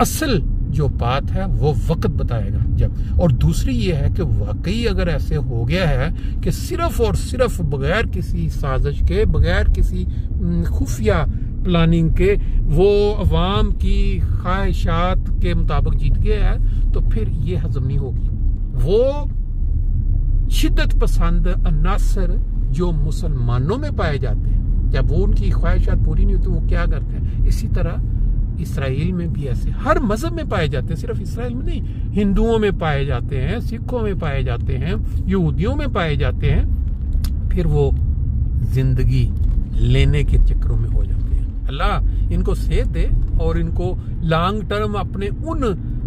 اصل جو بات ہے وہ وقت بتائے گا جب. اور دوسری یہ ہے کہ واقعی اگر ایسے ہو گیا ہے کہ صرف اور صرف بغیر کسی سازش کے، بغیر کسی خفیہ پلاننگ کے وہ عوام کی خواہشات کے مطابق جیت گیا ہے، تو پھر یہ ہضم نہیں ہوگی. وہ شدت پسند عناصر جو مسلمانوں میں پائے جاتے ہیں، جب وہ ان کی خواہشات پوری نہیں ہوتی وہ کیا کرتے ہیں. اسی طرح اسرائیل میں بھی ایسے ہر مذہب میں پائے جاتے ہیں، صرف اسرائیل میں نہیں، ہندوؤں میں پائے جاتے ہیں، سکھوں میں پائے جاتے ہیں، یہودیوں میں پائے جاتے ہیں. پھر وہ زندگی لینے کے چکروں میں ہو جاتے ہیں. اللہ ان کو صحت دے اور ان کو لانگ ٹرم اپنے ان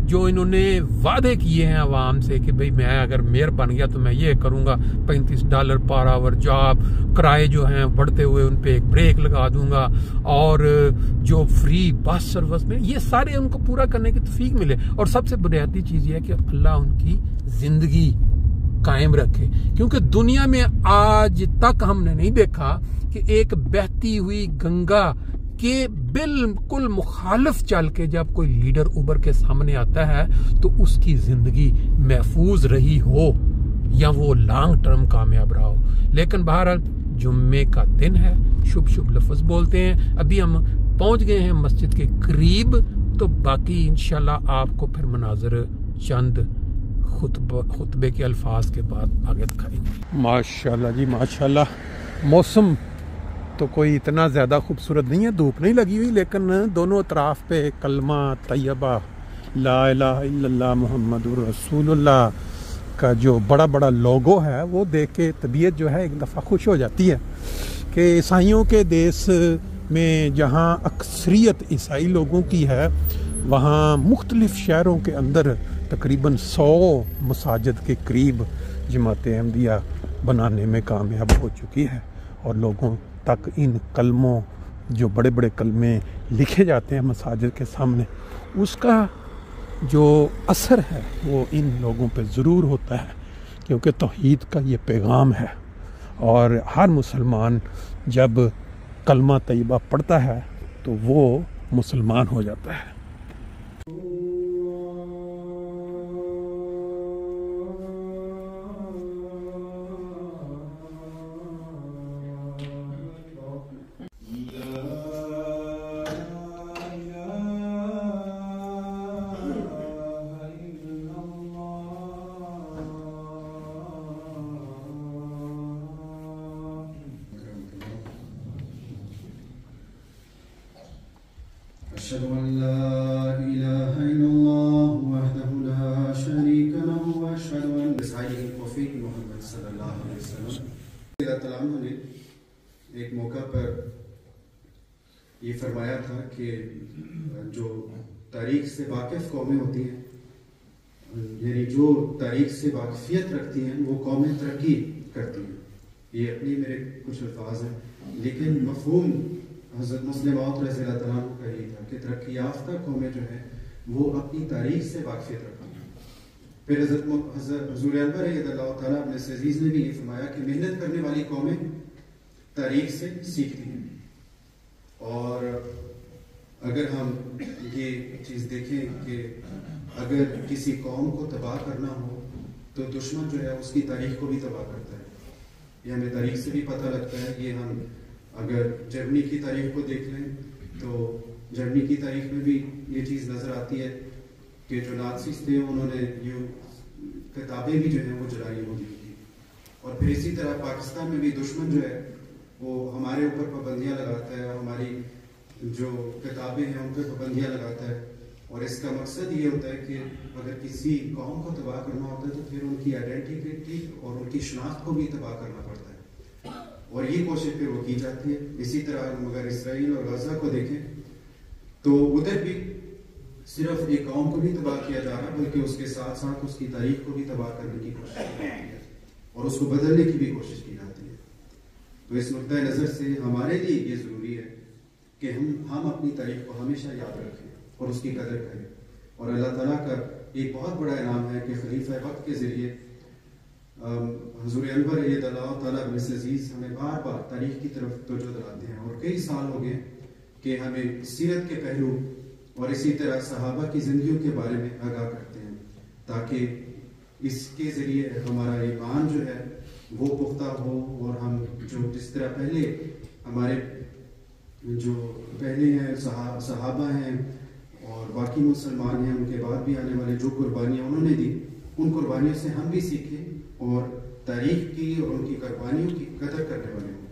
جو انہوں نے وعدے کیے ہیں عوام سے کہ بھئی میں اگر میئر بن گیا تو میں یہ کروں گا، $35 پر آور جاب، کرائے جو ہیں بڑھتے ہوئے ان پہ ایک بریک لگا دوں گا، اور جو فری بس سروس میں، یہ سارے ان کو پورا کرنے کی توفیق ملے. اور سب سے بنیادی چیز یہ ہے کہ اللہ ان کی زندگی قائم رکھے، کیونکہ دنیا میں آج تک ہم نے نہیں دیکھا کہ ایک بہتی ہوئی گنگا کہ بالکل مخالف چل کے جب کوئی لیڈر ابھر کے سامنے آتا ہے تو اس کی زندگی محفوظ رہی ہو یا وہ لانگ ٹرم کامیاب رہا ہو. لیکن بہرحال جمعے کا دن ہے، شب لفظ بولتے ہیں. ابھی ہم پہنچ گئے ہیں مسجد کے قریب، تو باقی انشاءاللہ آپ کو پھر مناظر چند خطبے کے الفاظ کے بعد آگے دکھائیں گے. ماشاءاللہ جی ماشاءاللہ. موسم تو کوئی اتنا زیادہ خوبصورت نہیں ہے، دھوپ نہیں لگی ہوئی، لیکن دونوں اطراف پہ کلمہ طیبہ لا الہ الا اللہ محمد رسول اللہ کا جو بڑا بڑا لوگو ہے وہ دیکھ کے طبیعت جو ہے ایک دفعہ خوش ہو جاتی ہے کہ عیسائیوں کے دیس میں جہاں اکثریت عیسائی لوگوں کی ہے، وہاں مختلف شہروں کے اندر تقریباً 100 مساجد کے قریب جماعت احمدیہ بنانے میں کامیاب ہو چکی ہے، اور لوگوں تک ان کلموں جو بڑے بڑے کلمے لکھے جاتے ہیں مساجد کے سامنے، اس کا جو اثر ہے وہ ان لوگوں پہ ضرور ہوتا ہے، کیونکہ توحید کا یہ پیغام ہے. اور ہر مسلمان جب کلمہ طیبہ پڑھتا ہے تو وہ مسلمان ہو جاتا ہے. أشهد أن لا إله إلا الله وحده لا شريك له وأشهد أن سيدنا الوفي محمد صلی اللہ علیہ وسلم. اللہ تعالیٰ نے ایک موقع پر یہ فرمایا تھا کہ جو تاریخ سے واقف قومیں ہوتی ہیں، یعنی جو تاریخ سے واقفیت رکھتی ہیں، وہ قومیں ترقی کرتی ہیں. یہ اپنی میرے کچھ الفاظ ہیں، لیکن مفہوم حضرت مسلم موعود رضی اللہ تعالیٰ عنہ کا یہ تھا کہ ترقی یافتہ قومیں جو ہیں وہ اپنی تاریخ سے واقفیت رکھتی ہیں. پھر حضرت حضور انور رضی اللہ تعالیٰ عنہ عزیز نے بھی یہ فرمایا کہ محنت کرنے والی قومیں تاریخ سے سیکھتی ہیں. اور اگر ہم یہ چیز دیکھیں کہ اگر کسی قوم کو تباہ کرنا ہو تو دشمن جو ہے اس کی تاریخ کو بھی تباہ کرتا ہے. یہ ہمیں تاریخ سے بھی پتہ لگتا ہے. یہ ہم اگر جرمنی کی تاریخ کو دیکھ لیں تو جرمنی کی تاریخ میں بھی یہ چیز نظر آتی ہے کہ جو نازیز تھے انہوں نے یہ کتابیں بھی جو ہیں وہ جلائی ہوئی تھی. اور پھر اسی طرح پاکستان میں بھی دشمن جو ہے وہ ہمارے اوپر پابندیاں لگاتا ہے، ہماری جو کتابیں ہیں ان پہ پابندیاں لگاتا ہے. اور اس کا مقصد یہ ہوتا ہے کہ اگر کسی قوم کو تباہ کرنا ہوتا ہے تو پھر ان کی آئیڈینٹی اور ان کی شناخت کو بھی تباہ کرنا پڑتا ہے، اور یہ کوشش پھر وہ کی جاتی ہے. اسی طرح ہم اگر اسرائیل اور غزہ کو دیکھیں تو ادھر بھی صرف ایک قوم کو بھی تباہ کیا جا رہا بلکہ اس کے ساتھ ساتھ اس کی تاریخ کو بھی تباہ کرنے کی کوشش کی جاتی ہے اور اس کو بدلنے کی بھی کوشش کی جاتی ہے. تو اس نقطۂ نظر سے ہمارے لیے یہ ضروری ہے کہ ہم اپنی تاریخ کو ہمیشہ یاد رکھیں اور اس کی قدر کریں. اور اللہ تعالیٰ کا ایک بہت بڑا انعام ہے کہ خلیفہ وقت کے ذریعے حضور انور رضی اللہ تعالیٰ عنہ عزیز ہمیں بار بار تاریخ کی طرف توجہ دلاتے ہیں. اور کئی سال ہو گئے کہ ہمیں سیرت کے پہلو اور اسی طرح صحابہ کی زندگیوں کے بارے میں آگاہ کرتے ہیں، تاکہ اس کے ذریعے ہمارا ایمان جو ہے وہ پختہ ہو، اور ہم جو جس طرح پہلے ہمارے جو پہلے ہیں صحابہ ہیں اور باقی مسلمان ہیں، ان کے بعد بھی آنے والے جو قربانیاں انہوں نے دی، ان قربانیوں سے ہم بھی سیکھیں اور تاریخ کی اور ان کی قربانیوں کی قدر کرنے والے ہوں۔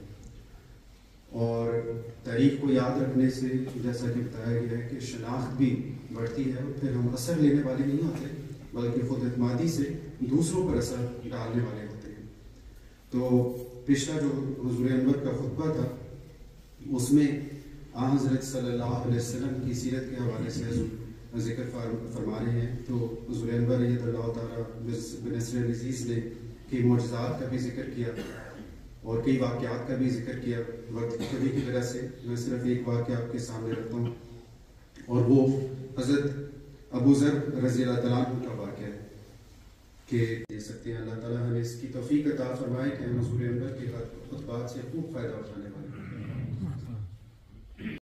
اور تاریخ کو یاد رکھنے سے جیسا کہ بتایا گیا ہے کہ شناخت بھی بڑھتی ہے، اور پھر ہم اثر لینے والے نہیں ہوتے بلکہ خود اعتمادی سے دوسروں پر اثر ڈالنے والے ہوتے ہیں۔ تو پچھلا جو حضور انور کا خطبہ تھا اس میں حضرت صلی اللہ علیہ وسلم کی سیرت کے حوالے سے ذکر فرما رہے ہیں۔ تو حضور انور رضی اللہ تعالیٰ بنصر العزیز نے کئی معجزات کا بھی ذکر کیا اور کئی واقعات کا بھی ذکر کیا۔ وقت کبھی کی وجہ سے میں صرف ایک واقعہ آپ کے سامنے رکھتا ہوں، اور وہ حضرت ابو ذر رضی اللہ تعالیٰ عنہ کا واقعہ ہے کہ دے سکتے ہیں۔ اللہ تعالیٰ ہمیں اس کی توفیق عطا فرمائے کہ ہم حضور انور کے خطبات سے خوب فائدہ اٹھانے والے